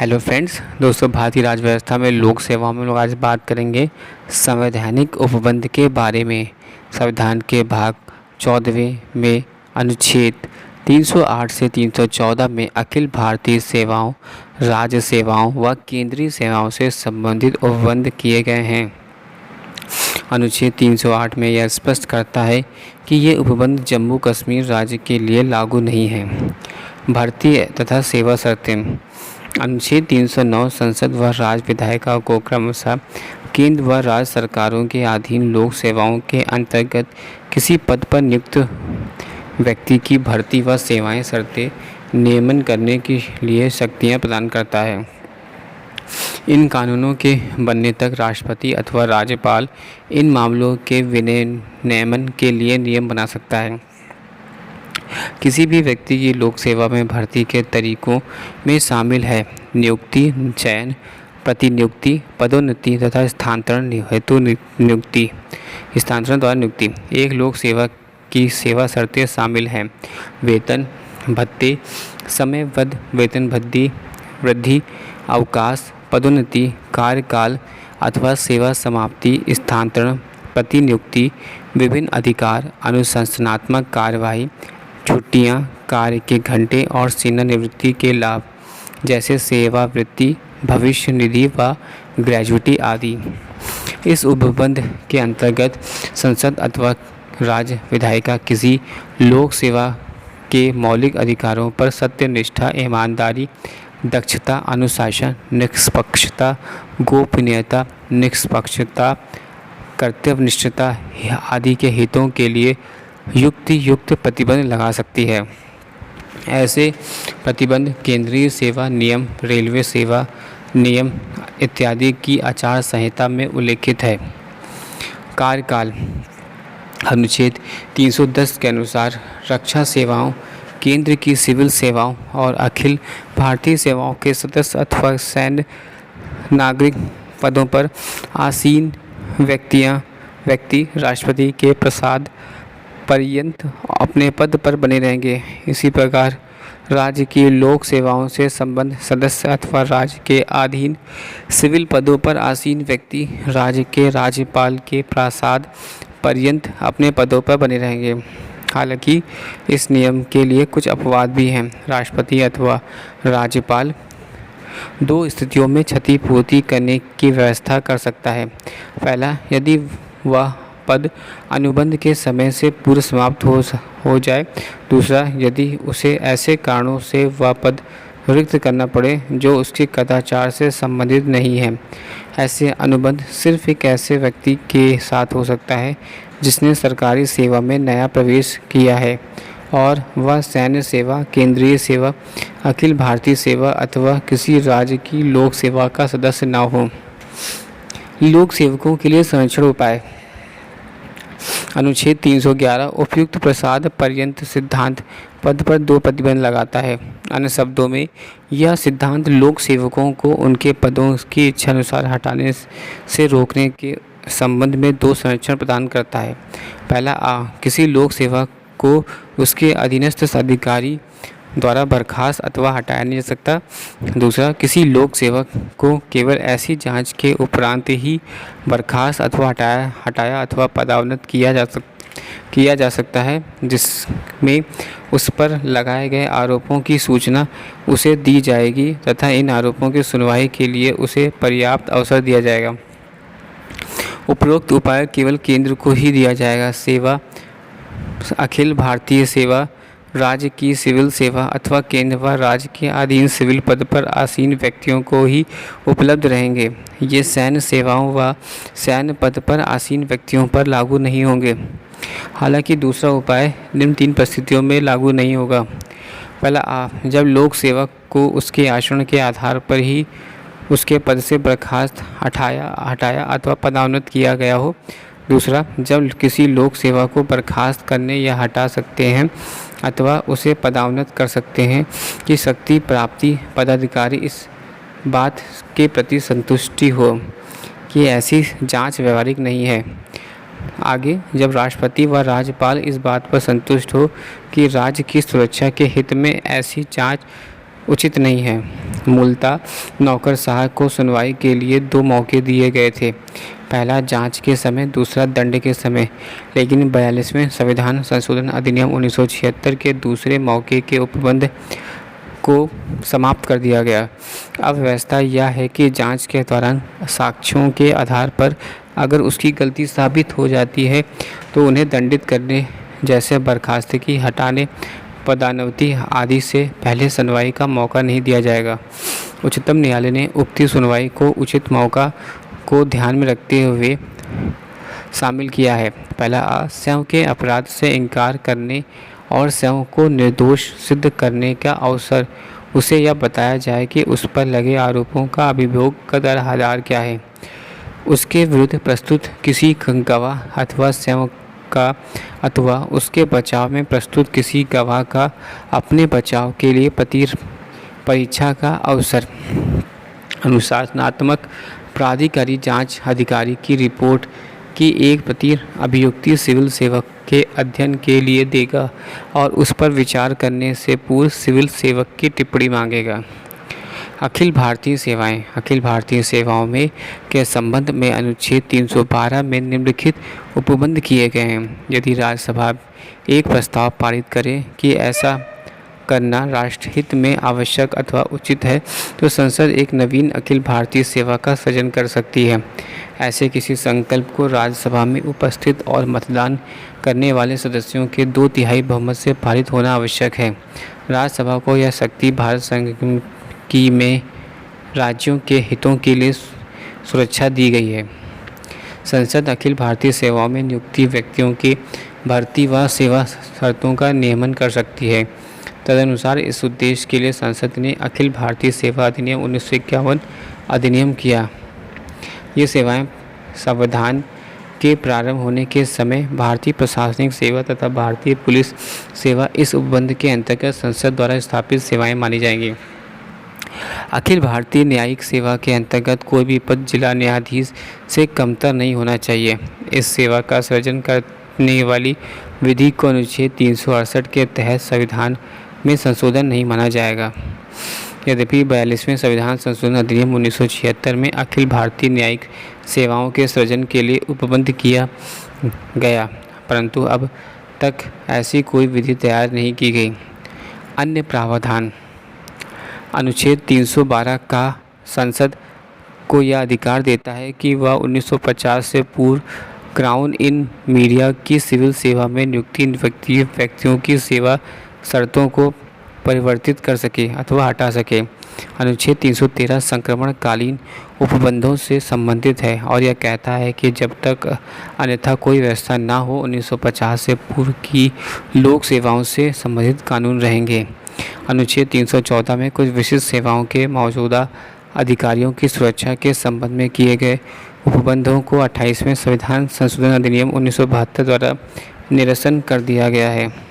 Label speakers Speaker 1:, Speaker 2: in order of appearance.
Speaker 1: Hello friends दोस्तों, भारतीय राज्य व्यवस्था में लोक सेवाओं में लोग आज बात करेंगे संवैधानिक उपबंध के बारे में। संविधान के भाग 14वें में अनुच्छेद 308 से 314 में अखिल भारतीय सेवाओं, राज्य सेवाओं व केंद्रीय सेवाओं से संबंधित उपबंध किए गए हैं। अनुच्छेद 308 में यह स्पष्ट करता है कि ये उपबंध जम्मू कश्मीर राज्य के लिए लागू नहीं है। भर्ती तथा सेवा शर्तें। अनुच्छेद 309 संसद व राज्य विधायिकाओं को क्रमशः केंद्र व राज्य सरकारों के अधीन लोक सेवाओं के अंतर्गत किसी पद पर नियुक्त व्यक्ति की भर्ती व सेवाएं शर्तें नियमन करने के लिए शक्तियां प्रदान करता है। इन कानूनों के बनने तक राष्ट्रपति अथवा राज्यपाल इन मामलों के विनियमन के लिए नियम बना सकता है। किसी भी व्यक्ति की लोक सेवा में भर्ती के तरीकों में शामिल है नियुक्ति, चयन, प्रतिनियुक्ति, पदोन्नति तथा स्थानांतरण हेतु नियुक्ति, स्थानांतरण द्वारा नियुक्ति। एक लोक सेवा की सेवा शर्तें शामिल हैं वेतन भत्ते, समयबद्ध वेतन वृद्धि, अवकाश, पदोन्नति, कार्यकाल अथवा सेवा समाप्ति, स्थानांतरण, प्रतिनियुक्ति, विभिन्न अधिकार, अनुशासनात्मक कार्यवाही, छुट्टियां, कार्य के घंटे और सेवानिवृत्ति के लाभ जैसे सेवावृत्ति, भविष्य निधि व ग्रेच्युटी आदि। इस उपबंध के अंतर्गत संसद अथवा राज्य विधायिका किसी लोक सेवा के मौलिक अधिकारों पर सत्यनिष्ठा, ईमानदारी, दक्षता, अनुशासन, निष्पक्षता, गोपनीयता, निष्पक्षता, कर्तव्यनिष्ठता आदि के हितों के लिए युक्त प्रतिबंध लगा सकती है। ऐसे प्रतिबंध केंद्रीय सेवा नियम, रेलवे सेवा नियम इत्यादि की आचार संहिता में उल्लेखित है। कार्यकाल। अनुच्छेद 310 के अनुसार रक्षा सेवाओं, केंद्र की सिविल सेवाओं और अखिल भारतीय सेवाओं के सदस्य अथवा सैन्य नागरिक पदों पर आसीन व्यक्ति राष्ट्रपति के प्रसाद पर्यंत अपने पद पर बने रहेंगे। इसी प्रकार राज्य की लोक सेवाओं से संबद्ध सदस्य अथवा राज्य के अधीन सिविल पदों पर आसीन व्यक्ति राज्य के राज्यपाल के प्रसाद पर्यंत अपने पदों पर बने रहेंगे। हालांकि इस नियम के लिए कुछ अपवाद भी हैं। राष्ट्रपति अथवा राज्यपाल दो स्थितियों में क्षतिपूर्ति करने की व्यवस्था कर सकता है। पहला, यदि वह पद अनुबंध के समय से पूर्व समाप्त हो जाए। दूसरा, यदि उसे ऐसे कारणों से वह पद रिक्त करना पड़े जो उसके कदाचार से संबंधित नहीं है। ऐसे अनुबंध सिर्फ एक ऐसे व्यक्ति के साथ हो सकता है जिसने सरकारी सेवा में नया प्रवेश किया है और वह सैन्य सेवा, केंद्रीय सेवा, अखिल भारतीय सेवा अथवा किसी राज्य की लोक सेवा का सदस्य न हो। लोक सेवकों के लिए संरक्षण उपाय। अनुच्छेद 311 उपयुक्त प्रसाद पर्यंत सिद्धांत पद पर दो प्रतिबंध लगाता है। अन्य शब्दों में यह सिद्धांत लोक सेवकों को उनके पदों की इच्छानुसार हटाने से रोकने के संबंध में दो संरक्षण प्रदान करता है। पहला, किसी लोक सेवक को उसके अधीनस्थ अधिकारी द्वारा बर्खास्त अथवा हटाया नहीं जा सकता। दूसरा, किसी लोक सेवक को केवल ऐसी जांच के उपरांत ही बर्खास्त अथवा हटाया अथवा पदोन्नत किया जा सकता है जिसमें उस पर लगाए गए आरोपों की सूचना उसे दी जाएगी तथा इन आरोपों की सुनवाई के लिए उसे पर्याप्त अवसर दिया जाएगा। उपरोक्त उपाय केवल केंद्र को ही दिया जाएगा। सेवा, अखिल भारतीय सेवा, राज्य की सिविल सेवा अथवा केंद्र व राज्य के अधीन सिविल पद पर आसीन व्यक्तियों को ही उपलब्ध रहेंगे। ये सैन्य सेवाओं व सैन्य पद पर आसीन व्यक्तियों पर लागू नहीं होंगे। हालांकि दूसरा उपाय निम्न तीन परिस्थितियों में लागू नहीं होगा। पहला, जब लोक सेवक को उसके आचरण के आधार पर ही उसके पद से बर्खास्त, हटाया अथवा पदोन्नत किया गया हो। दूसरा, जब किसी लोक सेवा को बर्खास्त करने या हटा सकते हैं अथवा उसे पदोन्नत कर सकते हैं कि शक्ति प्राप्ति पदाधिकारी इस बात के प्रति संतुष्टि हो कि ऐसी जांच व्यवहारिक नहीं है। आगे, जब राष्ट्रपति व राज्यपाल इस बात पर संतुष्ट हो कि राज्य की सुरक्षा के हित में ऐसी जांच उचित नहीं है। मूलतः नौकरशाह को सुनवाई के लिए 2 मौके दिए गए थे, पहला जांच के समय, दूसरा दंड के समय। लेकिन 42वें संविधान संशोधन अधिनियम 1976 के दूसरे मौके के उपबंध को समाप्त कर दिया गया। अब व्यवस्था यह है कि जांच के दौरान साक्ष्यों के आधार पर अगर उसकी गलती साबित हो जाती है तो उन्हें दंडित करने, जैसे बर्खास्तगी, हटाने, पदोन्नति आदि से पहले सुनवाई का मौका नहीं दिया जाएगा। उच्चतम न्यायालय ने उक्त सुनवाई को उचित मौका को ध्यान में रखते हुए शामिल किया है। पहला स्वयं के अपराध से इनकार करने और स्वयं को निर्दोष सिद्ध करने का अवसर, उसे यह बताया जाए कि उस पर लगे आरोपों का अभियोग का आधार क्या है, उसके विरुद्ध प्रस्तुत किसी गवाह अथवा स्वयं का अथवा उसके बचाव में प्रस्तुत किसी गवाह का अपने बचाव के लिए परीक्षा का अवसर। अनुशासनात्मक प्राधिकारी जांच अधिकारी की रिपोर्ट की एक प्रति अभियुक्ति सिविल सेवक के अध्ययन के लिए देगा और उस पर विचार करने से पूर्व सिविल सेवक की टिप्पणी मांगेगा। अखिल भारतीय सेवाएं। अखिल भारतीय सेवाओं में के संबंध में अनुच्छेद 312 में निम्नलिखित उपबंध किए गए हैं। यदि राज्यसभा एक प्रस्ताव पारित करे कि ऐसा करना राष्ट्रहित में आवश्यक अथवा उचित है, तो संसद एक नवीन अखिल भारतीय सेवा का सृजन कर सकती है। ऐसे किसी संकल्प को राज्यसभा में उपस्थित और मतदान करने वाले सदस्यों के 2/3 बहुमत से पारित होना आवश्यक है। राज्यसभा को यह शक्ति भारत संघ की में राज्यों के हितों के लिए सुरक्षा दी गई है। संसद अखिल भारतीय सेवाओं में नियुक्ति व्यक्तियों की भर्ती व सेवा शर्तों का नियमन कर सकती है। तदनुसार इस उद्देश्य के लिए संसद ने अखिल भारतीय सेवा अधिनियम 1951 अधिनियम किया। ये सेवाएं संविधान के प्रारंभ होने के समय भारतीय प्रशासनिक सेवा तथा भारतीय पुलिस सेवा इस उपबंध के अंतर्गत संसद द्वारा स्थापित सेवाएं मानी जाएंगी। अखिल भारतीय न्यायिक सेवा के अंतर्गत कोई भी पद जिला न्यायाधीश से कमतर नहीं होना चाहिए। इस सेवा का सृजन करने वाली विधि को अनुच्छेद 368 के तहत संविधान में संशोधन नहीं माना जाएगा। यद्यपि 42वें संविधान संशोधन अधिनियम 1976 में अखिल भारतीय न्यायिक सेवाओं के सृजन के लिए उपबंध किया गया, परंतु अब तक ऐसी कोई विधि तैयार नहीं की गई। अन्य प्रावधान। अनुच्छेद 312 का संसद को यह अधिकार देता है कि वह 1950 से पूर्व क्राउन इन मीडिया की सिविल सेवा में नियुक्ति व्यक्तियों की सेवा शर्तों को परिवर्तित कर सके अथवा हटा सके। अनुच्छेद 313 संक्रमणकालीन उपबंधों से संबंधित है और यह कहता है कि जब तक अन्यथा कोई व्यवस्था न हो 1950 से पूर्व की लोक सेवाओं से संबंधित कानून रहेंगे। अनुच्छेद 314 में कुछ विशिष्ट सेवाओं के मौजूदा अधिकारियों की सुरक्षा के संबंध में किए गए उपबंधों को 28वें संविधान संशोधन अधिनियम 1972 द्वारा निरसन कर दिया गया है।